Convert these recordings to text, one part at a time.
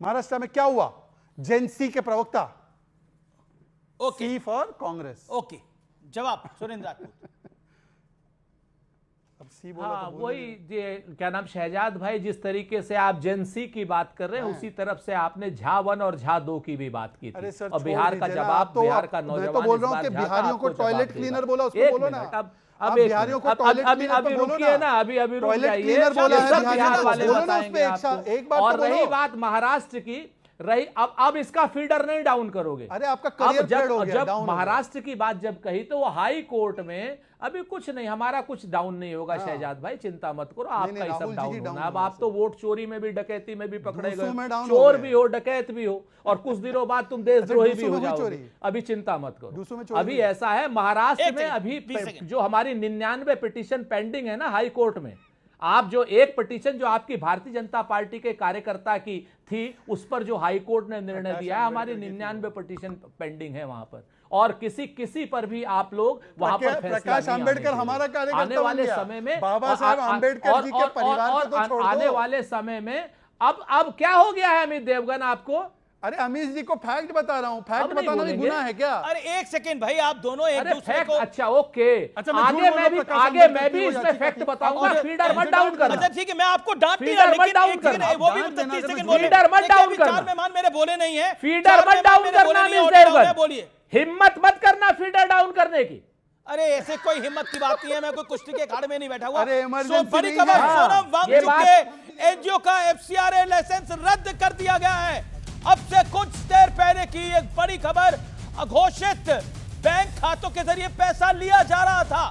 महाराष्ट्र में क्या हुआ? जेएनसी के प्रवक्ता। Okay, see for Congress. Okay, जवाब सुरेंद्र राजपूत। अब सी बोला हाँ, तो वही क्या नाम शहजाद भाई, जिस तरीके से आप जेएनसी की बात कर रहे हैं उसी तरफ से आपने झा 1 और झा 2 की भी बात की थी। सर, और बिहार का जवाब, बिहार का नौजवान, मैं तो बोल रहा हूं कि बिहारियों को टॉयलेट क्लीनर बोला, उसको बोलो ना। अब बिहारियों को टॉयलेट क्लीनर अभी रुकिए ना, अभी रुक टॉयलेट जाइए। क्लीनर बोला है सब बिहारियों बिहार को, वाले बोलो ना बताएंगे उस पे आपको। एक बार और तो रही बोलो। बात महाराष्ट्र की, रही अब इसका फीडर नहीं डाउन करोगे। अरे आपका करियर फेड हो गया, जब डाउन हो गया। महाराष्ट्र की बात जब कही तो वो हाई कोर्ट में अभी कुछ नहीं, हमारा कुछ डाउन नहीं होगा शहजाद भाई, चिंता मत करो, आपका ही सब डाउन होना। अब आप तो वोट चोरी में भी, डकैती में भी पकड़े गए, चोर भी हो, डकैत भी हो, और कुछ दिनों बाद तुम देशद्रोही भी हो जाओगे। अभी चिंता मत करो। अभी ऐसा है महाराष्ट्र में, अभी जो हमारी 99 पिटीशन पेंडिंग है ना हाई कोर्ट में, आप जो एक पिटीशन जो आपकी भारतीय जनता पार्टी के कार्यकर्ता की थी, उस पर जो हाई कोर्ट ने निर्णय दिया है, हमारी 99 पिटीशन पेंडिंग है वहां पर, और किसी पर भी आप लोग वहां पर फैसला प्रकाश आंबेडकर हमारा कार्यकर्ता आने वाले समय में, बाबा साहब आंबेडकर जी के परिवार को तो छोड़ दो। आने वाले समय में अब क्या हो गया है अमित देवगन आपको? अरे अमीश जी को फैक्ट बता रहा हूँ, फैक्ट बताना भी गुनाह है क्या? अरे एक सेकंड भाई, आप दोनों एक दूसरे को। अच्छा ओके, आगे मैं भी इसमें फैक्ट बताऊंगा। फीडर मत डाउन करना। अच्छा ठीक है, मैं आपको डांट नहीं फीडर रहा, मत डाउन लेकिन करना। वो भी 33 सेकंड बोले। फीडर मत डाउन करना। चार मेहमान मेरे बोले नहीं है, फीडर मत डाउन करना अमित देवगन, बोलिए। हिम्मत मत करना फीडर डाउन करने की। अरे ऐसे कोई हिम्मत की बात नहीं है, मैं कोई कुश्ती के अखाड़े में नहीं बैठा हुआ। अरे इमरजेंसी बड़ी नहीं खबर, है। सोनम वांगचुक के एनजीओ का एफसीआरए लाइसेंस रद्द कर दिया गया है। अब से कुछ देर पहले की एक बड़ी खबर, अघोषित बैंक खातों के जरिए पैसा लिया जा रहा था।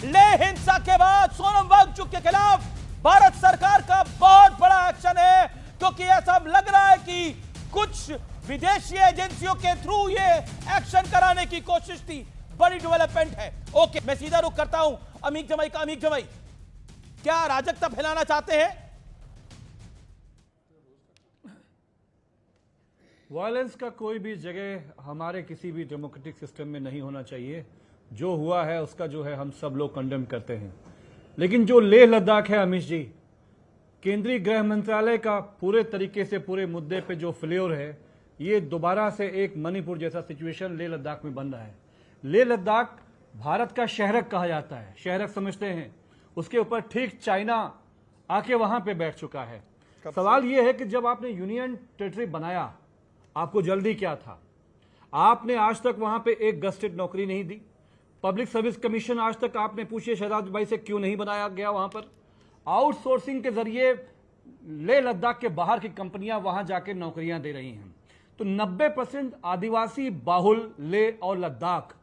ले हिंसा के बाद सोनम वांगचुक के खिलाफ भारत सरकार का बहुत बड़ा एक्शन है, क्योंकि ऐसा लग रहा है कि कुछ विदेशी एजेंसियों के थ्रू ये एक्शन कराने की कोशिश थी। बड़ी डेवलपमेंट है। ओके, मैं सीधा रुख करता हूं अमीक जमाई का। अमीक जमाई, क्या अराजकता फैलाना चाहते हैं? वायलेंस का कोई भी जगह हमारे किसी भी डेमोक्रेटिक सिस्टम में नहीं होना चाहिए। जो हुआ है उसका जो है हम सब लोग कंडेम करते हैं, लेकिन जो लेह लद्दाख है अमीश जी, केंद्रीय गृह मंत्रालय का पूरे तरीके से पूरे मुद्दे पे जो फ्लेवर है, ये दोबारा से एक मणिपुर जैसा सिचुएशन लेह लद्दाख में बन रहा है। लेह लद्दाख भारत का शहरक कहा जाता है, शहरक समझते हैं, उसके ऊपर ठीक चाइना आके वहां पे बैठ चुका है। सवाल यह है कि जब आपने यूनियन टेरिटरी बनाया, आपको जल्दी क्या था? आपने आज तक वहां पे एक गस्टेड नौकरी नहीं दी। पब्लिक सर्विस कमीशन आज तक आपने पूछिए शहजाद भाई से क्यों नहीं बनाया गया वहां पर? आउटसोर्सिंग के जरिए लेह लद्दाख के बाहर की कंपनियां वहां जाके नौकरियां दे रही हैं। तो 90% आदिवासी बाहुल लेह और लद्दाख,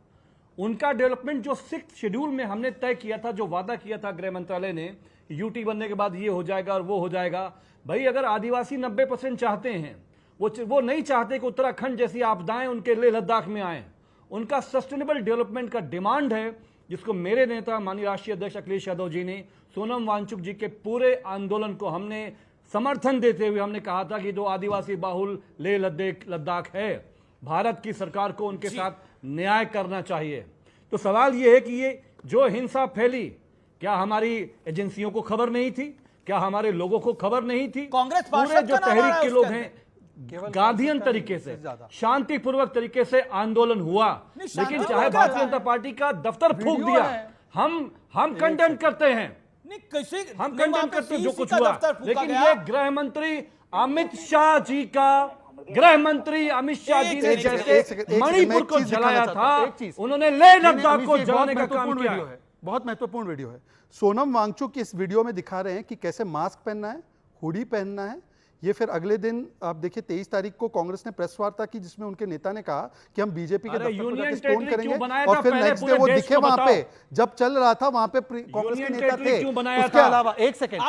उनका डेवलपमेंट जो 6th शेड्यूल में हमने तय किया था, जो वादा किया था गृह मंत्रालय ने, यूटी बनने के बाद ये हो जाएगा और वो हो जाएगा। भाई अगर आदिवासी 90% चाहते हैं, वो नहीं चाहते कि उत्तराखंड जैसी आपदाएं उनके लेह लद्दाख में आए। उनका सस्टेनेबल डेवलपमेंट का डिमांड है, जिसको मेरे नेता माननीय राष्ट्रीय अध्यक्ष अखिलेश यादव जी ने, सोनम वांगचुक जी के पूरे आंदोलन को हमने समर्थन देते हुए हमने कहा था कि जो आदिवासी बाहुल लेह लद्दाख है, भारत की सरकार को उनके साथ न्याय करना चाहिए। तो सवाल यह है कि ये जो हिंसा फैली, क्या हमारी एजेंसियों को खबर नहीं थी? क्या हमारे लोगों को खबर नहीं थी? कांग्रेस पूरे जो तहरीक के लोग हैं, गांधीयन तरीके से, शांतिपूर्वक तरीके से आंदोलन हुआ, लेकिन चाहे भारतीय जनता पार्टी का दफ्तर फूंक दिया, हम कंडेम करते हैं, हम कंडेम करते हैं जो कुछ हुआ। लेकिन ये गृह मंत्री अमित शाह जी का, गृह मंत्री अमित शाह जी ने जैसे मणिपुर को जलाया था, उन्होंने लेह लद्दाख को जलाने का काम किया है। बहुत महत्वपूर्ण वीडियो है। सोनम वांगचुक इस वीडियो में दिखा रहे हैं कि कैसे मास्क पहनना है, हुडी पहनना है। ये फिर अगले दिन आप देखिए 23 तारीख को कांग्रेस ने प्रेस वार्ता की, जिसमें उनके नेता ने कहा कि हम बीजेपी के दफ्तर पर जाकर स्टोन करेंगे, और फिर नेक्स्ट डे वो दिखे वहां पे, जब चल रहा था वहां पे कांग्रेस के नेता थे। उसके अलावा एक सेकंड,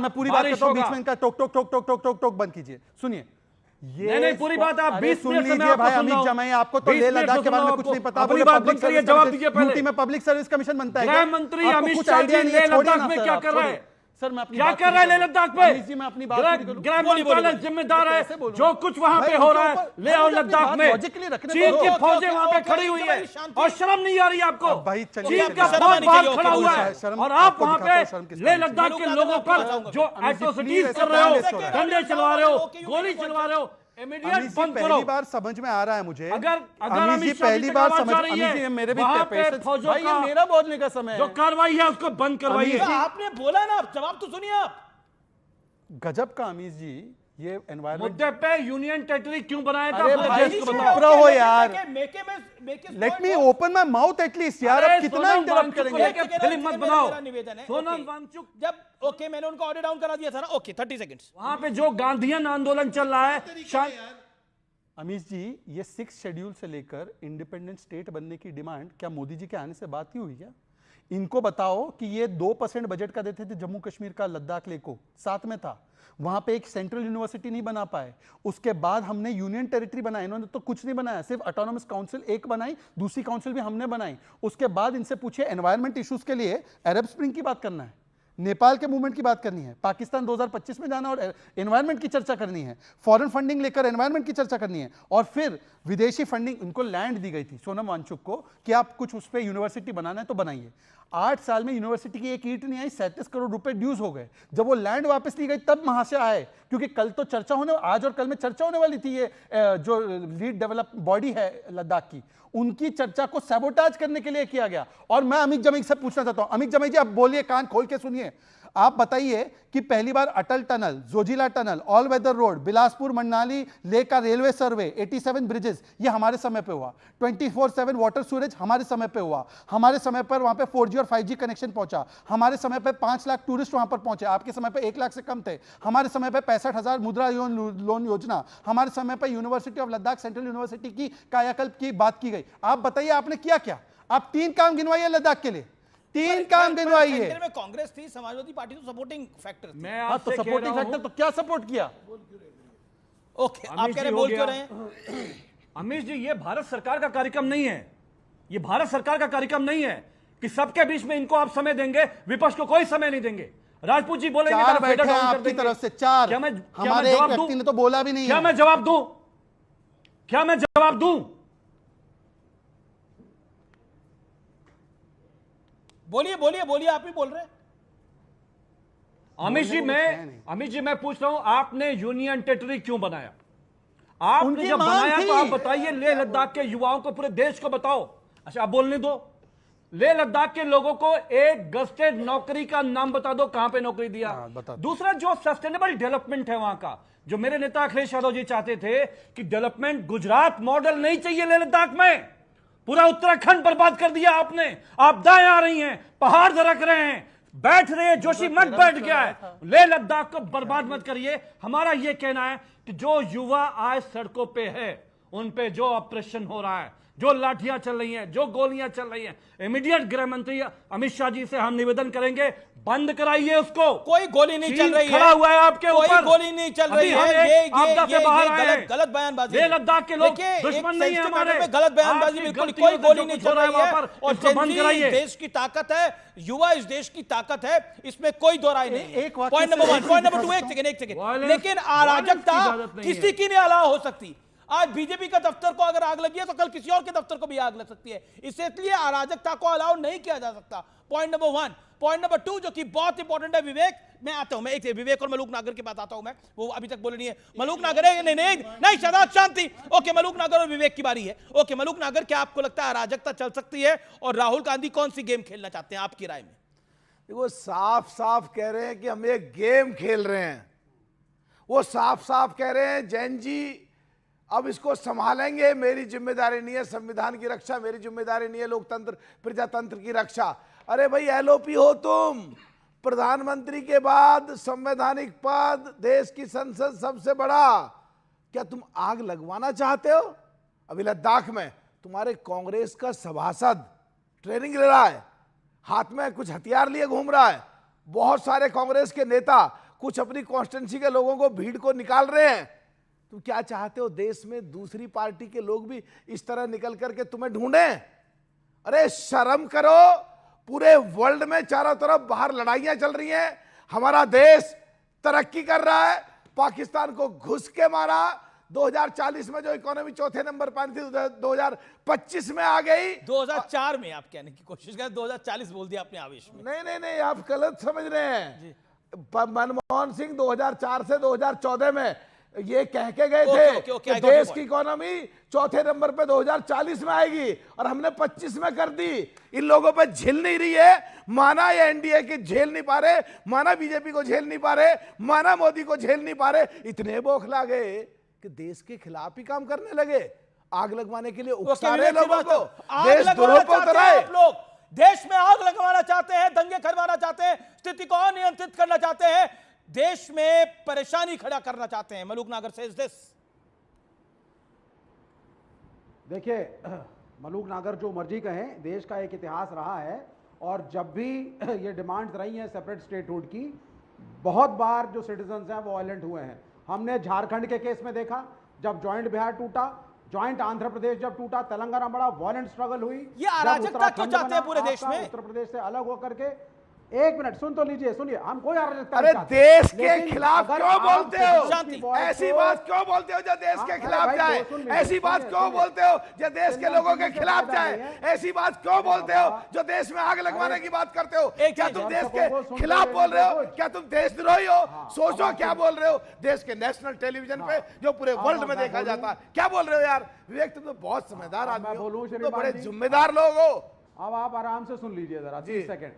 मैं पूरी बात करता हूं, बीच में इनका टोक टोक टोक टोक टोक टोक टोक बंद कीजिए, सुनिए। ये नहीं पूरी बात आप 20 सुन लीजिए भाई अमित जमाई, आपको तो लेह लद्दाख के बारे में कुछ नहीं पता। अपनी बात बंद करिए, जवाब दीजिए पहले। यूटी में पब्लिक सर्विस कमीशन बनता है, गृह मंत्री अमित शाह जी लेह लद्दाख में क्या कर रहे हैं? सर मैं अपनी क्या बात कर रहा है लेह लद्दाख पे? अमीश जी मैं अपनी बात पूरी करूं। गृह मंत्रालय जिम्मेदार है कैसे बोलूं? जो कुछ वहां भाई, पे हो उनके रहा है ऊपर- लेह और भाई, अपनी लद्दाख बात में logically रखने चीन दो। की ओके, फौजें ओके, वहां पे ओके, खड़ी हुई है शांति। और शर्म नहीं आ रही आपको। अब भाई चलिए, चीन का शर्म फौज आनी बाहर चाहिए, खड़ा ओके, हुआ ओके, है शर्म और आप आपको वहां दिखाता हूं शर्म पे किस लेह तरह लद्दाख की। के मैं लोगों पर बताऊंगा। जो अमीश जी, एट्रोसिटीज please, कर रहे हो, ऐसे डंडे चलवा रहे हो, ओके, ओके, गोली ओके, चलवा रहे हो, अमीश इमीडिएट जी बंद करो। पहली बार समझ में आ रहा है मुझे। अगर अमीश जी अमित शाह पहली बार समझ, रही अमीश जी है मेरे भी वहां पे patience- फौजों भाई ये का मेरा बोलने का समय जो है। कार्रवाई है उसको बंद करवाइए। अमीश जी, आपने बोला ना, जवाब तो सुनिए आप। गजब का अमीश जी, ये एनवायरमेंट मुद्दे पे यूनियन टेरिटरी क्यों बनाया था अरे पूरे भाई, देश को चुप बताओ। रहो यार। Let let me open my mouth at least यार, अरे अब कितना सोनम इंटरप्ट वांगचुक को करेंगे? लेके फिल्म मत बनाओ। मेरा निवेदन है, सोनम ओके। वांगचुक जब ओके मैंने उनको ऑर्डर डाउन करा दिया था ना, ओके 30 सेकंड्स। वहां पे जो गांधीयन आंदोलन चल रहा है अमीश जी, ये 6 शेड्यूल से लेकर इंडिपेंडेंट स्टेट बनने की डिमांड क्या मोदी जी के आने से बात ही हुई क्या? इनको बताओ कि ये 2% बजट का देते थे जम्मू कश्मीर का, लद्दाख लेको साथ में था, वहां पे एक सेंट्रल यूनिवर्सिटी नहीं बना पाए। उसके बाद हमने यूनियन टेरिटरी बनाया, इन्होंने तो कुछ नहीं बनाया, सिर्फ ऑटोनॉमस काउंसिल एक बनाई, दूसरी काउंसिल भी हमने बनाई। उसके बाद इनसे पूछे एनवायरमेंट इश्यूज के लिए अरब स्प्रिंग की बात करना है, नेपाल के मूवमेंट की बात करनी है, पाकिस्तान 2025 में जाना और एनवायरनमेंट की चर्चा करनी है, फॉरेन फंडिंग लेकर एनवायरनमेंट की चर्चा करनी है, और फिर विदेशी फंडिंग। इनको लैंड दी गई थी सोनम वांगचुक को कि आप कुछ उस पर यूनिवर्सिटी बनाना है तो बनाइए। 8 साल में यूनिवर्सिटी की एक ईंट नहीं आई, 37 करोड़ रुपए ड्यूज हो गए। जब वो लैंड वापस ली गई तब वहां से आए, क्योंकि कल तो चर्चा होने, आज और कल में चर्चा होने वाली थी। ये जो लीड डेवलप बॉडी है लद्दाख की, उनकी चर्चा को सैबोटाज करने के लिए किया गया। और मैं अमित जमीक से पूछना चाहता हूं, अमित जमीक जी आप बोलिए, कान खोल के सुनिए। आप बताइए कि पहली बार Atal tunnel, Zojila tunnel, all weather road, Bilaspur Manali Leh का रेलवे सर्वे, 87 ब्रिजेस, ये हमारे समय पे हुआ। 24/7 वाटर सूरेज हमारे समय पे हुआ। हमारे समय पर वहां पे 4G और 5G कनेक्शन पहुंचा। हमारे समय पे 5 लाख टूरिस्ट वहां पर पहुंचे, आपके समय पे 1 लाख से कम थे। हमारे समय पे 65,000 मुद्रा लोन योजना। हमारे समय पे university of Ladakh, central university की कायाकल्प की बात की गई। आप बताइए आपने किया क्या? आप 3 काम गिनवाइए लद्दाख के लिए, 3 काम गिनवाइए। सेंटर में कांग्रेस थी, समाजवादी पार्टी तो सपोर्टिंग फैक्टर थी। मैं हाँ, तो आपसे कह सपोर्टिंग रहा फैक्टर हूं तो क्या सपोर्ट किया? ओके, आप अमीश कह जी रहे हो बोल गया। क्यों रहे हैं? अमीश जी, ये भारत सरकार का कार्यक्रम नहीं है, ये भारत सरकार का कार्यक्रम नहीं है कि सबके बीच में इनको आप समय देंगे, विपक्ष को कोई समय नहीं देंगे। राजपूत जी बोलेंगे 4 तो बैठे फेडर हैं डाउन कर आपकी देंगे। तरफ से, 4। क्या मैं हमारे एक जवाब व्यक्ति दूं? ने तो बोला भी नहीं क्या है। मैं जवाब दूं? क्या मैं जवाब दूं? बोलिए बोलिए बोलिए, आप ही बोल रहे हैं। अमित जी, मैं पूछ रहा हूं, आपने यूनियन टेरिटरी क्यों बनाया? आपने उनकी जब मांग बनाया थी। तो आप बताइए, लेह लद्दाख के युवाओं को, पूरे देश को बताओ। अच्छा, आप बोलने दो। लेह लद्दाख के लोगों को एक गस्टेड नौकरी का नाम बता दो, कहां पे नौकरी दिया। बता दो। दूसरा, जो सस्टेनेबल डेवलपमेंट है वहां का, जो मेरे नेता अखिलेश यादव जी चाहते थे कि डेवलपमेंट गुजरात मॉडल नहीं चाहिए लेह लद्दाख में। पूरा उत्तराखंड बर्बाद कर दिया आपने। आपदाएं आ रही हैं, पहाड़ दरक रहे हैं, बैठ रहे हैं, जोशी मठ बैठ गया है। लेह लद्दाख को बर्बाद मत करिए। हमारा यह कहना है कि जो युवा आज सड़कों पे है, उन पे जो ऑपरेशन हो रहा है, जो लाठियां चल रही हैं, जो गोलियां चल रही हैं, इमीडिएट गृह मंत्री अमित शाह जी से हम निवेदन करेंगे, बंद कराइए उसको। कोई गोली नहीं चल रही है, खड़ा हुआ है आपके ऊपर, कोई गोली नहीं चल रही है। ये गलत बयानबाजी लेह लद्दाख के लोग देखिए, दुश्मन एक नहीं है सेंसिटिव हमारे। मैटर पे गलत बयानबाजी, आपकी बिल्कुल गलतियों कोई से गोली जो नहीं कुछ चल हो रहा है रही है। वहां पर, और उसको बंद Gen Z कराइए। इस देश की ताकत है, युवा इस देश की ताकत है, इसमें कोई दो राय नहीं। एक वाक्य पॉइंट से नंबर 1, एक पॉइंट नंबर दिखा 2, एक सकता सेकंड। Violence- लेकिन violence अराजकता की इजाजत नहीं है। किसी की नहीं अलाउ हो सकती। आज बीजेपी का दफ्तर को अगर आग लगी है तो कल किसी और के दफ्तर को भी आग लग सकती है। इसलिए अराजकता को अलाउ नहीं किया जा सकता। Point number 1। पॉइंट नंबर 2 जो कि बहुत इंपॉर्टेंट है, विवेक, मैं आता हूं, मैं एक विवेक और मलूक नागर के पास आता हूं। मैं वो अभी तक बोले नहीं है। मलूक नागर है, नहीं शादाब, शांति। ओके, मलूक नागर और विवेक की बारी है। ओके, मलूक नागर, क्या आपको लगता है अराजकता चल सकती है और राहुल गांधी कौन सी गेम खेलना चाहते हैं आपकी राय में? वो साफ साफ कह रहे हैं कि हम एक गेम खेल रहे हैं। वो साफ साफ कह रहे हैं जैन जी अब इसको संभालेंगे, मेरी जिम्मेदारी नहीं है संविधान की रक्षा, मेरी जिम्मेदारी नहीं है लोकतंत्र प्रजातंत्र की रक्षा। अरे भाई, एलओपी हो तुम, प्रधानमंत्री के बाद संवैधानिक पद, देश की संसद सबसे बड़ा, क्या तुम आग लगवाना चाहते हो? अभी लद्दाख में तुम्हारे कांग्रेस का सभासद ट्रेनिंग ले रहा है, हाथ में कुछ हथियार लिए घूम रहा है। बहुत सारे कांग्रेस के नेता कुछ अपनी कॉन्स्टिट्यूंसी के लोगों को, भीड़ को निकाल रहे हैं। तुम क्या चाहते हो, देश में दूसरी पार्टी के लोग भी इस तरह निकल करके तुम्हें ढूंढें? अरे शर्म करो। पूरे वर्ल्ड में चारों तरफ बाहर लड़ाइयां चल रही हैं, हमारा देश तरक्की कर रहा है, पाकिस्तान को घुस के मारा। 2040 में जो इकोनॉमी चौथे नंबर पर थी 2025 में आ गई। 2004 में आप कहने की कोशिश करें, 2040 बोल दिया आपने आवेश में। नहीं, आप गलत समझ रहे हैं। मनमोहन सिंह 2004 से 2014 में ये कह के गए थे कि देश की इकोनॉमी चौथे नंबर पे 2040 में आएगी, और हमने 25 में कर दी। इन लोगों पे झेल नहीं रही है, माना ये एनडीए की झेल नहीं पा रहे, माना बीजेपी को झेल नहीं पा रहे, माना मोदी को झेल नहीं पा रहे, इतने बौखला गए कि देश के खिलाफ ही काम करने लगे, आग लगवाने के लिए उकसा रहे लोगों को। देश द्रोह पर उतराए। आप लोग देश में आग लगवाना चाहते हैं, दंगे करवाना चाहते हैं, स्थिति को अनियंत्रित करना चाहते हैं, देश में परेशानी खड़ा करना चाहते हैं। मलूक नागर से देखिए, मलूक नागर जो मर्जी कहें, देश का एक इतिहास रहा है, और जब भी ये डिमांड्स रही हैं सेपरेट स्टेटहुड की, बहुत बार जो सिटीजन्स हैं वो वायलेंट हुए हैं। हमने झारखंड के केस में देखा, जब जॉइंट बिहार टूटा, जॉइंट आंध्र प्रदेश जब टूटा, तेलंगाना बड़ा वायलेंट स्ट्रगल हुई। ये अराजकता क्यों चाहते हैं पूरे देश में? उत्तर प्रदेश से अलग होकर के, एक मिनट सुन तो लीजिए, सुनिए, हम कोई अराजकता अरे नहीं देश चाहते। के खिलाफ क्यों बोलते हो? शांति। ऐसी बात क्यों बोलते हो जो देश के खिलाफ जाए? ऐसी बात क्यों बोलते हो जो देश के लोगों के खिलाफ जाए? ऐसी बात क्यों बोलते हो जो देश में आग लगवाने की बात करते हो? क्या तुम देश के खिलाफ बोल रहे हो? क्या तुम देशद्रोही हो? सोचो क्या बोल रहे हो। देश के नेशनल टेलीविजन पे जो पूरे वर्ल्ड में देखा जाता है, क्या बोल रहे हो यार? विवेक, तुम तो बहुत समझदार आदमी हो, तुम तो बड़े जिम्मेदार लोग हो। अब आप आराम से सुन लीजिए जरा 30 सेकंड।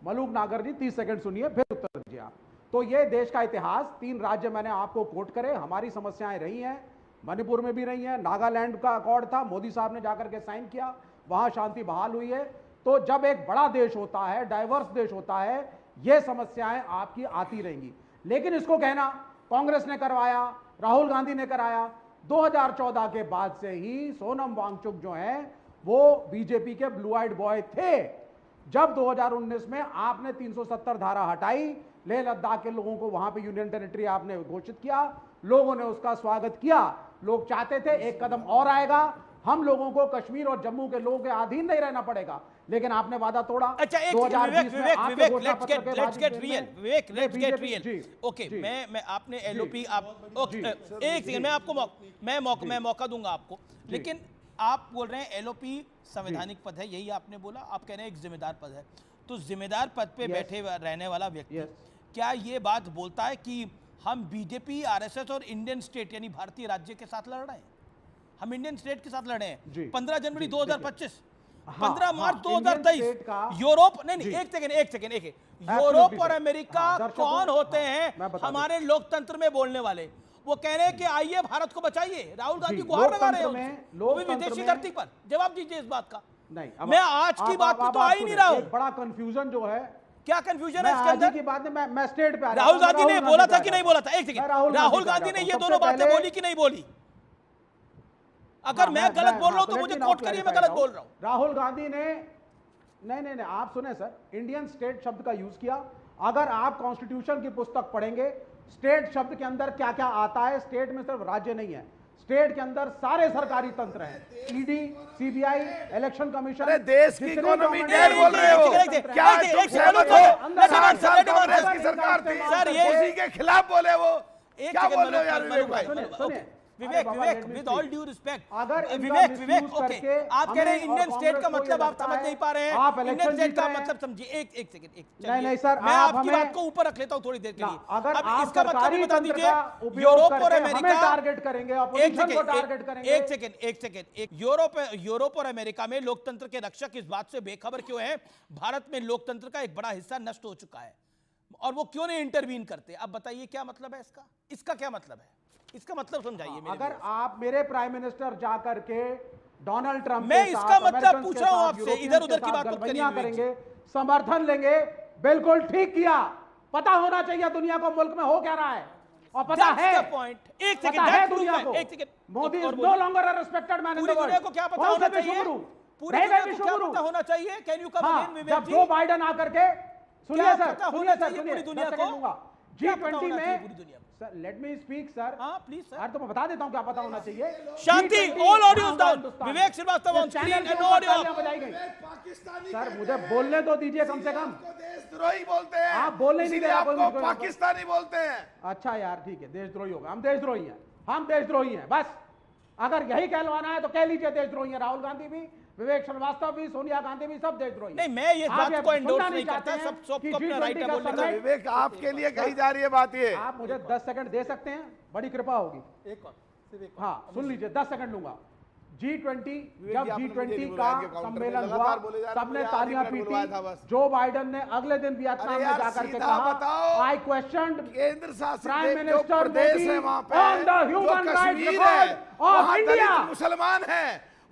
मलूक नागर जी 30 सेकंड सुनिए, फिर उत्तर दीजिए आप। तो ये देश का इतिहास, 3 राज्य मैंने आपको कोट करे, हमारी समस्याएं रही हैं, मणिपुर में भी रही हैं, नागालैंड का अकॉर्ड था, मोदी साहब ने जाकर के साइन किया, वहां शांति बहाल हुई है। तो जब एक बड़ा देश होता है, डाइवर्स देश होता है, ये समस्याएं आपकी आती रहेंगी। लेकिन इसको कहना कांग्रेस ने करवाया, राहुल गांधी ने कराया, 2014 के बाद से ही सोनम वांगचुक जो है वो बीजेपी के ब्लू आइड बॉय थे। जब 2019 में आपने 370 धारा हटाई, लेह लद्दाख के लोगों को वहां पे यूनियन टेरिटरी आपने घोषित किया, लोगों ने उसका स्वागत किया। लोग चाहते थे एक कदम और आएगा, हम लोगों को कश्मीर और जम्मू के लोगों के अधीन नहीं रहना पड़ेगा, लेकिन आपने वादा तोड़ा। अच्छा, एक ओके, मैं आपने एलओपी आप एक सेकंड, मैं आपको मैं मौका दूंगा आपको, लेकिन आप बोल रहे हैं एलओपी संवैधानिक पद है, यही आपने बोला, आप कह रहे हैं एक जिम्मेदार पद है। तो जिम्मेदार पद पे बैठे रहने वाला व्यक्ति क्या ये बात बोलता है कि हम बीजेपी, आरएसएस और इंडियन स्टेट यानी भारतीय राज्य के साथ लड़ रहे हैं, हम इंडियन स्टेट के साथ लड़ रहे हैं? 15 जनवरी 2025, 15 मार्च 2023 यूरोप, नहीं एक सेकेंड, यूरोप और अमेरिका कौन होते हैं हमारे लोकतंत्र में बोलने वाले? वो कह रहे हैं कि आइए भारत को बचाइए, राहुल गांधी गुहार लगा रहे हैं, वो भी विदेशी धरती पर। जवाब दीजिए इस बात का। नहीं, मैं आज की बात पे तो आ ही नहीं रहा हूं। बड़ा कंफ्यूजन जो है, क्या कंफ्यूजन है इसके अंदर? की बात में मैं स्टेट पे आ रहा हूं। राहुल गांधी ने बोला था कि नहीं बोला था? एक सेकंड, राहुल गांधी ने ये दोनों बातें बोली कि नहीं बोली? अगर मैं गलत बोल रहा हूं तो मुझे कोट करिए, मैं गलत बोल रहा हूं। राहुल गांधी ने नहीं, आप सुने सर, इंडियन स्टेट शब्द का यूज किया। अगर आप कॉन्स्टिट्यूशन की पुस्तक पढ़ेंगे, स्टेट शब्द के अंदर क्या क्या आता है, स्टेट में सिर्फ राज्य नहीं है, स्टेट के अंदर सारे सरकारी तंत्र हैं, ईडी, सीबीआई, इलेक्शन कमीशन। अरे देश की इकोनॉमी डेड बोल रहे हो क्या? कांग्रेस की सरकार थी सर, ये उसी के खिलाफ बोले वो, क्या बोल रहे हो यार विवेक भाई? Vivek, with all due respect, Vivek, okay, आप कह रहे हैं इंडियन स्टेट का मतलब आप समझ नहीं पा रहे हैं, इंडियन स्टेट का मतलब समझिए। एक सेकंड, नहीं सर, मैं आपकी बात को ऊपर रख लेता हूं थोड़ी देर के लिए। अब इसका मतलब ये बता दीजिए, यूरोप और अमेरिका टारगेट करेंगे, अपोजिशन को टारगेट करेंगे। एक सेकंड, यूरोप और अमेरिका में लोकतंत्र के रक्षक इस बात से बेखबर क्यों हैं भारत में लोकतंत्र का एक बड़ा हिस्सा नष्ट हो चुका है, और वो क्यों नहीं इंटरवीन करते? अब बताइए क्या मतलब है इसका क्या मतलब है? इसका मतलब समझाइए। अगर आप मेरे प्राइम मिनिस्टर जाकर के डोनाल्ड ट्रंप, मैं इसका मतलब पूछ रहा हूं आपसे, इधर उधर की बात मत करेंगे, समर्थन लेंगे, बिल्कुल ठीक किया। पता होना चाहिए दुनिया को मुल्क में हो क्या रहा है, और पता है एक सेकंड है दुनिया को, Modi is no longer a respected man in the world. दुनिया को क्या पता होना चाहिए? पूरी दुनिया को क्या पता होना चाहिए? कैन यू कम अगेन विवेक जी? जब जो बाइडेन आकर के, सुनिए सर, क्या पता G20 होना चाहिए में पूरी दुनिया को? Sir let me speak sir. हाँ प्लीज सर। यार तो मैं बता देता हूं क्या पता होना चाहिए। शांति, G20 all audios हाँ, down. हिंदुस्तान। विवेक श्रीवास्तव on इस screen चैनल के and ऊपर audio तालियां बजाई गई। पाकिस्तानी सर कहते मुझे हैं। बोलने तो दीजिए कम से कम। आपको देशद्रोही बोलते हैं। आप बोलने नहीं दे इसीलिए रहा कोई आपको मुझको यहाँ पर। पाकिस्तानी बोलते हैं। अच्छा यार ठीक है, देशद्रोही होगा। हम देशद्रोही हैं, हम देशद्रोही हैं। बस अगर यही कहलवाना है तो कह लीजिए देशद्रोही है। राहुल गांधी भी, विवेक श्रीवास्तव भी, सोनिया गांधी भी, सब देशद्रोही हैं। नहीं, मैं ये आप बात को सुनना endorse नहीं चाहते करता। हैं सबको कि अपना G20 right है का बोलने का। summit- विवेक आपके लिए कही जा रही है बात ये। आप मुझे 10 सेकंड दे सकते हैं, बड़ी कृपा होगी। एक बात सिर्फ एक हाँ सुन लीजिए, 10 सेकंड लूंगा। G20 जी, जब आपने मुझे G20 नहीं का बुलाया कि काउंटर में सम्मेलन हुआ, लगातार बोले जा रहे हैं, सबने मुझे तालियां आधी मिनट बुलवाया था बस। पीटी। जो बाइडेन ने अगले दिन वियतनाम अरे में यार, जाकर के सीधा कहा, बताओ। आई क्वेश्चन केंद्र शासित प्राइम जो मिनिस्टर प्रदेश मोदी है वहां पे ऑन द जो ह्यूमन राइट्स कश्मीर है रिकॉर्ड वहां ऑफ इंडिया। दलित मुसलमान है,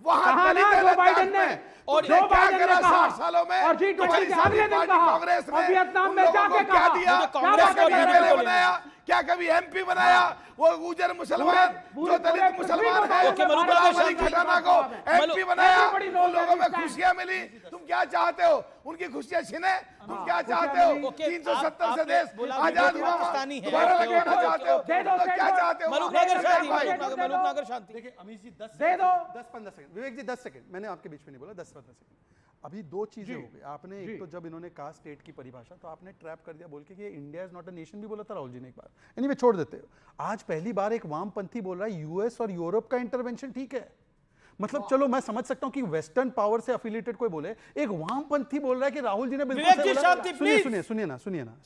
वहां कहा दलित ना है जो लद्दाख बाइडेन ने, में। और तुमने जो क्या बाइडेन ने करा कहा 60 सालों में? और G20 तुम्हारी के सारी अगले दिन पार्टी कहा कांग्रेस और ने वियतनाम उन में लोगों जाके को क्या कहा। दिया? मुझे क्या कांग्रेस बात को कभी कर नहीं रहे एमएलए हैं? बोले। बनाया? क्या कभी एमपी बनाया? वो गुजर मुसलमान पूरे- जो दलित पूरे- मुसलमान पूरे- है, ओके, मलूक गुलाम नगर अली शांति। खटाना को एमपी बनाया। Everybody उन knows लोगों में that. खुशियां मिली। तुम क्या चाहते हो? उनकी खुशियां छीने? तुम क्या चाहते खुशियां हो? मिली। ओके, 370 से आपने देश बोला आजाद विवेक हुआ। पाकिस्तानी है। दोबारा ओके, लगाना ओके, चाहते हो? ओके, दे दो तुम लोग क्या सेकंड। चाहते हो? मलूक दे नगर दो शांति सेकंड, भाई, दे दो, मलूक नगर शांति। देखिए अमीश जी 10 दे दो। 10-15 सेकंड। विवेक जी 10 सेकंड, मैंने आपके बीच में नहीं बोला, 10-15 सेकंड। अभी दो चीजें हो गई। आपने एक तो जब इन्होंने कहा स्टेट की परिभाषा, तो आपने ट्रैप कर दिया बोल के कि India is not a nation भी बोला था राहुल जी ने एक बार। एनीवे छोड़ देते हो। आज पहली बार एक वामपंथी बोल रहा है यूएस और यूरोप का इंटरवेंशन ठीक है। मतलब चलो मैं समझ सकता हूं कि वेस्टर्न पावर से एफिलिएटेड कोई बोले, एक वामपंथी बोल रहा है कि राहुल जी ने बिल्कुल विवेक सही जी, बोला। शांति, सुनिए प्लीज। सुनिए सुनिए ना,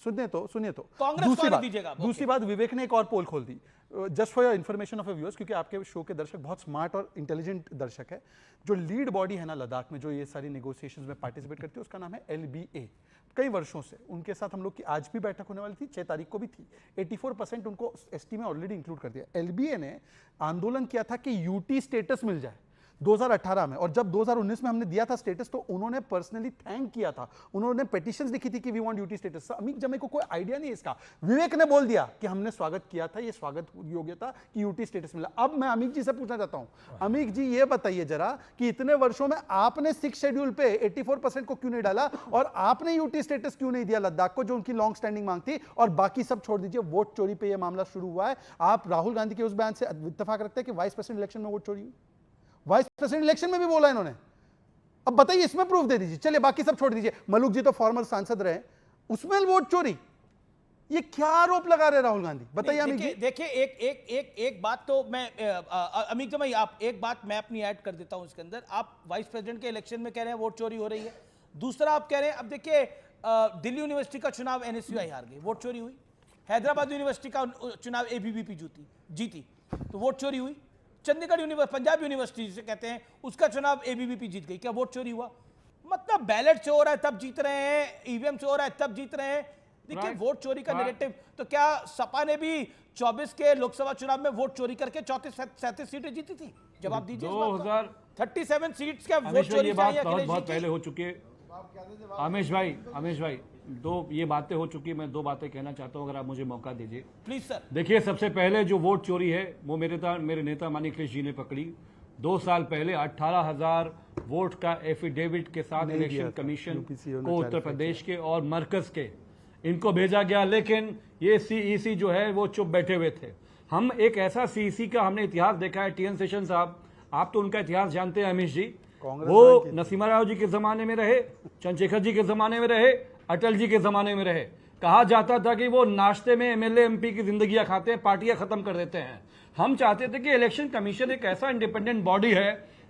सुनिए तो कांग्रेस को आने दीजिएगा आप, दूसरी बात विवेक ने एक और पोल खोल दी, just for your information of your viewers, क्योंकि आपके शो के दर्शक बहुत स्मार्ट और इंटेलिजेंट दर्शक है। जो लीड बॉडी है ना लद्दाख में, जो ये सारी नेगोशिएशंस में पार्टिसिपेट करती है, उसका नाम है LBA। कई वर्षों से उनके साथ हम लोग की आज भी बैठक होने वाली थी, 6 तारीख को भी थी। 84% उनको एसटी में ऑलरेडी इंक्लूड कर दिया। LBA ने आंदोलन किया था कि यूटी स्टेटस मिल जाए 2018 में, और जब 2019 में हमने दिया था स्टेटस तो उन्होंने पर्सनली थैंक किया था। उन्होंने पेटिशंस लिखी थी कि we want UT status. Amit जमे को कोई आइडिया नहीं है इसका। विवेक ने बोल दिया कि हमने स्वागत किया था, ये स्वागत योग्य था कि यूटी स्टेटस मिला। अब मैं अमित जी से पूछना चाहता हूं, अमित जी ये बताइए जरा कि इतने वर्षों में आपने 6 शेड्यूल पे 84% को क्यों नहीं डाला, और आपने यूटी स्टेटस क्यों नहीं दिया लद्दाख को, जो उनकी लॉन्ग स्टैंडिंग मांग थी, और बाकी सब छोड़ दीजिए। वोट चोरी पे ये मामला शुरू हुआ है। आप राहुल गांधी के उस बयान से इत्तेफाक रखते हैं कि वाइस प्रेसिडेंट इलेक्शन में वोट चोरी हुई? वाइस प्रेसिडेंट इलेक्शन में भी बोला इन्होंने। अब बताइए, इसमें प्रूफ दे दीजिए। चलिए बाकी सब छोड़ दीजिए, मलूक जी तो फॉर्मर सांसद रहे, उसमें वोट चोरी, ये क्या आरोप लगा रहे राहुल गांधी? बताइए अमित जी। देखिए एक बात तो मैं अमित भाई, आप एक बात मैं अपनी ऐड कर देता हूं इसके अंदर। आप वाइस प्रेसिडेंट के इलेक्शन में कह रहे हैं वोट चोरी हो रही है। दूसरा आप कह रहे हैं, अब देखिए दिल्ली यूनिवर्सिटी का चुनाव NSUI हार गई, वोट चोरी हुई। हैदराबाद यूनिवर्सिटी का चुनाव ABVP जीती तो वोट चोरी हुई। चंडीगढ़ यूनिवर्सिटी, पंजाब यूनिवर्सिटी जिसे कहते हैं, उसका चुनाव ABVP जीत गई, क्या वोट चोरी हुआ? मतलब बैलेट से हो रहा है तब जीत रहे हैं, EVM से हो रहा है तब जीत रहे हैं। देखिए वोट चोरी का नैरेटिव, तो क्या सपा ने भी 24 के लोकसभा चुनाव में वोट चोरी करके 34-37 सीटें जीती थी? जवाब दीजिए। 37 सीट्स का वोट चोरी ये बात चाहिए बहुत अखिलेश जी पहले की। हो चुकी है। आमिश भाई ये बातें हो चुकी, मैं 2 बातें कहना चाहता हूं, अगर आप मुझे मौका दीजिए। Please sir. देखिए, सबसे पहले जो वोट चोरी है वो मेरे नेता माननीय अखिलेश जी ने पकड़ी। 2 साल पहले 18,000 वोट का एफिडेविट के साथ इलेक्शन कमीशन को उत्तर प्रदेश के और मरकज के इनको भेजा गया, लेकिन ये CEC जो है वो चुप बैठे हुए थे। हम एक ऐसा CEC का हमने इतिहास देखा है। TN सेशन साहब, आप तो उनका इतिहास जानते हैं अमिश जी, वो नरसिम्हा राव जी के जमाने में रहे, चंद्रशेखर जी के जमाने में रहे, अटल जी के जमाने में रहे। कहा जाता था कि वो नाश्ते में MLA MP की जिंदगियां खाते हैं, पार्टियां खत्म कर देते हैं। हम चाहते थे कि इलेक्शन कमीशन एक ऐसा इंडिपेंडेंट बॉडी है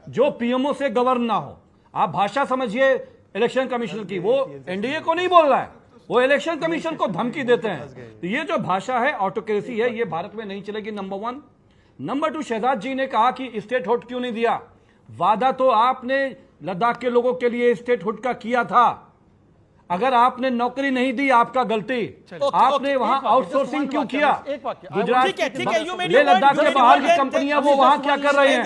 जो PMO से गवर्न ना हो। आप भाषा समझिए इलेक्शन कमीशन की, वो NDA को नहीं बोल रहा है, वो इलेक्शन कमीशन को धमकी देते हैं। तो ये जो भाषा है, ऑटोक्रेसी है, ये भारत में नहीं चलेगी, नंबर 1। नंबर 2, शहजाद जी ने कहा कि स्टेटहुड क्यों नहीं दिया। वादा तो आपने लद्दाख के लोगों के लिए स्टेटहुड का किया था। अगर आपने नौकरी नहीं दी, आपका गलती। आपने वहां आउटसोर्सिंग क्यों किया? गुजरात, ठीक है, लेह लद्दाख के बाहर की कंपनियां वो वहां क्या कर रहे हैं?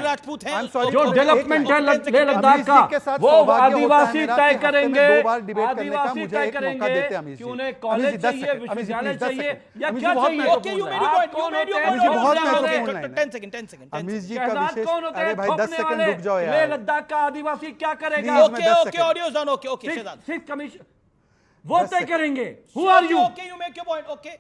जो डेवलपमेंट है लेह लद्दाख का, वो आदिवासी तय करेंगे। आदिवासी तय करेंगे कि उन्हें कॉलेज चाहिए, विश्वविद्यालय चाहिए या क्या चाहिए? अमीश जी का विशेष, अरे भाई 10 सेकंड रुक जाओ यार। लेह लद्दाख का आदिवासी क्या करेगा? ओके सिख कमीशन वो तय करेंगे। Who are you? Okay, you make your point. Okay.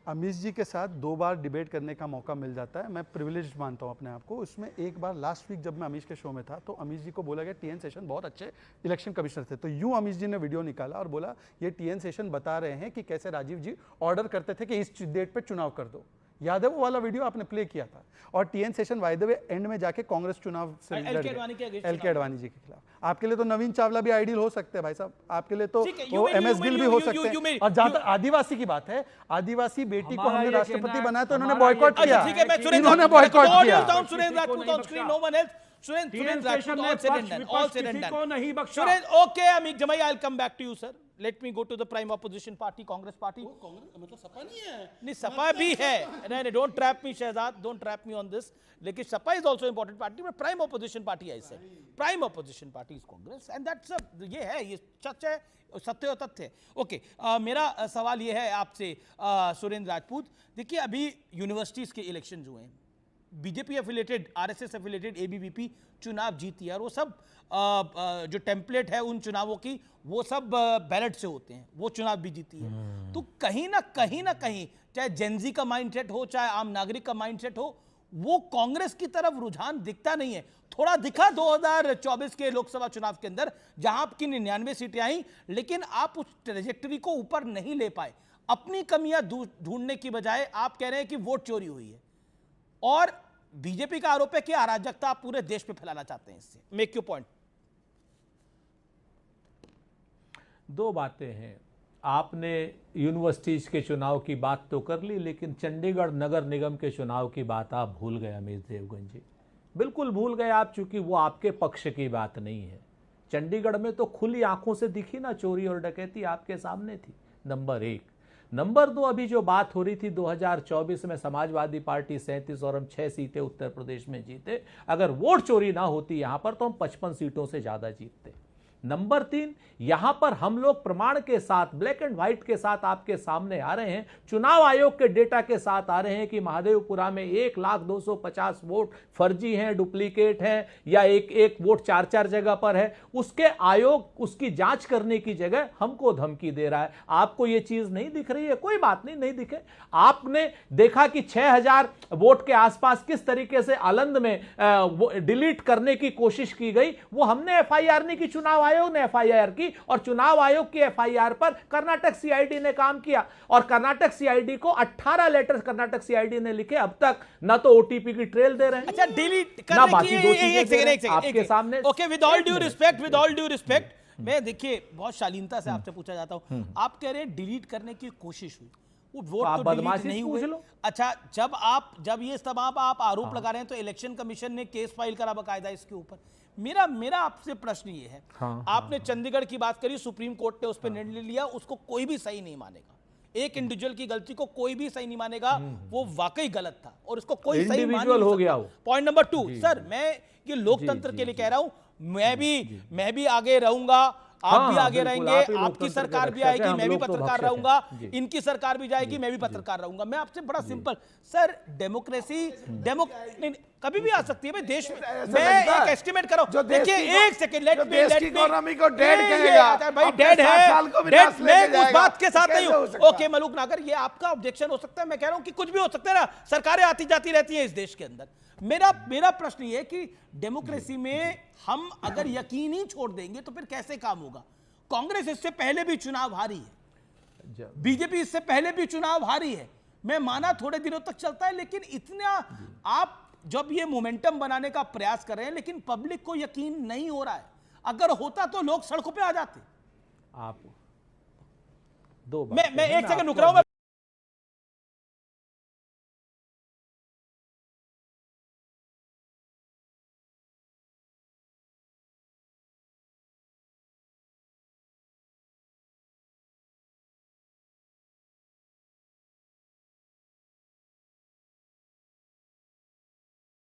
Amish जी के साथ 2 बार डिबेट करने का मौका मिल जाता है, मैं प्रिविलेज मानता हूं अपने आप को। उसमें एक बार लास्ट वीक जब मैं अमीश के शो में था तो अमीश जी को बोला गया टीएन शेषन बहुत अच्छे इलेक्शन कमिश्नर थे, तो यूं अमीश जी ने वीडियो निकाला और बोला ये टीएन शेषन बता रहे हैं कि कैसे राजीव जी ऑर्डर करते थे कि इस डेट पे चुनाव कर दो। याद है वो वाला वीडियो आपने प्ले किया था। और TN Seshan by the way and में जाके कांग्रेस चुनाव से एल के अडवाणी जी के खिलाफ। आपके लिए तो नवीन चावला भी आइडियल हो सकते हैं भाई साहब, आपके लिए तो वो एमएस गिल भी हो सकते हैं। और जहां तक आदिवासी की बात है, आदिवासी बेटी को हमने राष्ट्रपति बनाया तो इन्होंने बॉयकॉट किया, इन्होंने बॉयकॉट किया। Surendra Rajput on screen, no one else. Suren Rajput, all said and done. All said and done. नहीं बख्शा। Suren, okay, Amit Jamai, I'll come back to you, sir. Let me go to the prime opposition party, Congress party. मतलब सपा नहीं है, नहीं सपा भी है, नहीं don't trap me Shahzad, don't trap me on this. लेकिन Sapa is also important party, but prime opposition party I said. Prime opposition party is Congress, and that's ये है, ये सच है, सत्य और तथ्य है। ओके, मेरा सवाल ये है आपसे सुरेंद्र राजपूत, देखिए अभी यूनिवर्सिटीज के इलेक्शन हुए हैं, BJP affiliated, RSS affiliated ABVP चुनाव जीती है, और वो सब जो टेम्पलेट है उन चुनावों की वो सब बैलेट से होते हैं, वो चुनाव भी जीती है। तो कहीं ना कहीं चाहे जेनजी का माइंडसेट हो, चाहे आम नागरिक का माइंडसेट हो, वो कांग्रेस की तरफ रुझान दिखता नहीं है। थोड़ा दिखा 2024 के लोकसभा चुनाव के अंदर, जहां आपकी 99 सीटें आई, लेकिन आप उस ट्रेजेक्टरी को ऊपर नहीं ले पाए। अपनी कमियां ढूंढने की बजाय आप कह रहे हैं कि वोट चोरी हुई है, और बीजेपी का आरोप है कि अराजकता आप पूरे देश पे फैलाना चाहते हैं इससे। Make your point. 2 बातें हैं, आपने यूनिवर्सिटीज के चुनाव की बात तो कर ली, लेकिन चंडीगढ़ नगर निगम के चुनाव की बात आप भूल गए अमीश देवगन जी, बिल्कुल भूल गए आप, चूंकि वो आपके पक्ष की बात नहीं है। चंडीगढ़ में तो खुली आंखों से दिखी ना चोरी और डकैती, आपके सामने थी, नंबर 1। नंबर 2, अभी जो बात हो रही थी 2024 में समाजवादी पार्टी 37 और हम 6 सीटें उत्तर प्रदेश में जीते, अगर वोट चोरी ना होती यहां पर तो हम 55 सीटों से ज्यादा जीतते। नंबर 3, यहां पर हम लोग प्रमाण के साथ, ब्लैक एंड व्हाइट के साथ आपके सामने आ रहे हैं, चुनाव आयोग के डेटा के साथ आ रहे हैं कि महादेवपुरा में 1,250 वोट फर्जी हैं, डुप्लीकेट हैं, या एक वोट 4 जगह पर है। उसके आयोग उसकी जांच करने की जगह हमको धमकी दे रहा है। आपको यह चीज नहीं दिख रही है, कोई बात नहीं, नहीं दिखे। आपने देखा कि 6000 वोट के आसपास किस तरीके से आलंद में डिलीट करने की कोशिश की गई, वो हमने एफआईआर नहीं की, चुनाव आयोग ने एफआईआर की, और चुनाव आयोग की एफआईआर पर कर्नाटक सीआईडी ने काम किया, और कर्नाटक सीआईडी को 18 लेटर कर्नाटक सीआईडी ने लिखे, अब तक ना तो ओटीपी की ट्रेल दे रहे हैं, अच्छा डिलीट ना बाकी 2 चीजें आपके सामने। Okay, with all due respect, मैं देखिए बहुत शालीनता से आपसे पूछा जाता हूं, आप कह रहे हैं डिलीट करने की कोशिश हुई, वो वोट तो डिलीट नहीं हुए। अच्छा, जब ये सब आप आरोप लगा रहे हैं तो इलेक्शन कमीशन ने केस फाइल करा बकायदा इसके ऊपर। मेरा आपसे प्रश्न ये है, आपने चंडीगढ़ की बात करी, सुप्रीम कोर्ट ने उस पर निर्णय लिया, उसको कोई भी सही नहीं मानेगा, एक इंडिविजुअल की गलती को कोई भी सही नहीं मानेगा, वो वाकई गलत था और उसको कोई सही मान नहीं हो गया। पॉइंट नंबर 2, सर मैं ये लोकतंत्र के लिए कह रहा हूं, मैं भी आगे रहूंगा, आप भी आगे रहेंगे, आपकी सरकार भी आएगी, मैं भी पत्रकार रहूंगा, इनकी सरकार भी जाएगी, मैं भी पत्रकार रहूंगा। मैं आपसे बड़ा सिंपल, सर डेमोक्रेसी कभी भी आ सकती है भाई देश में। मैं एक एस्टिमेट कर रहा हूं, देखिए एक सेकंड, लेट मी इकोनॉमी को डेड कहेगा भाई, डेड है, मैं उस बात के साथ नहीं हूं। ओके मलूक नागर, ये आपका ऑब्जेक्शन हो सकता है, मैं कह रहा हूं कि कुछ भी हो सकता है ना, सरकारें आती जाती रहती हैं इस देश के अंदर। मेरा प्रश्न ये है कि डेमोक्रेसी में हम अगर यकीन ही छोड़ देंगे तो फिर कैसे काम होगा? कांग्रेस इससे पहले भी चुनाव हारी है, बीजेपी इससे पहले भी चुनाव हारी है, मैं माना थोड़े दिनों तक चलता है, लेकिन इतना आप जब ये मोमेंटम बनाने का प्रयास कर रहे हैं, लेकिन पब्लिक को यकीन नहीं हो रहा है। अगर होता तो लोग सड़कों पे आ जाते। आप 2 मैं एक सेकंड रुक रहा हूं।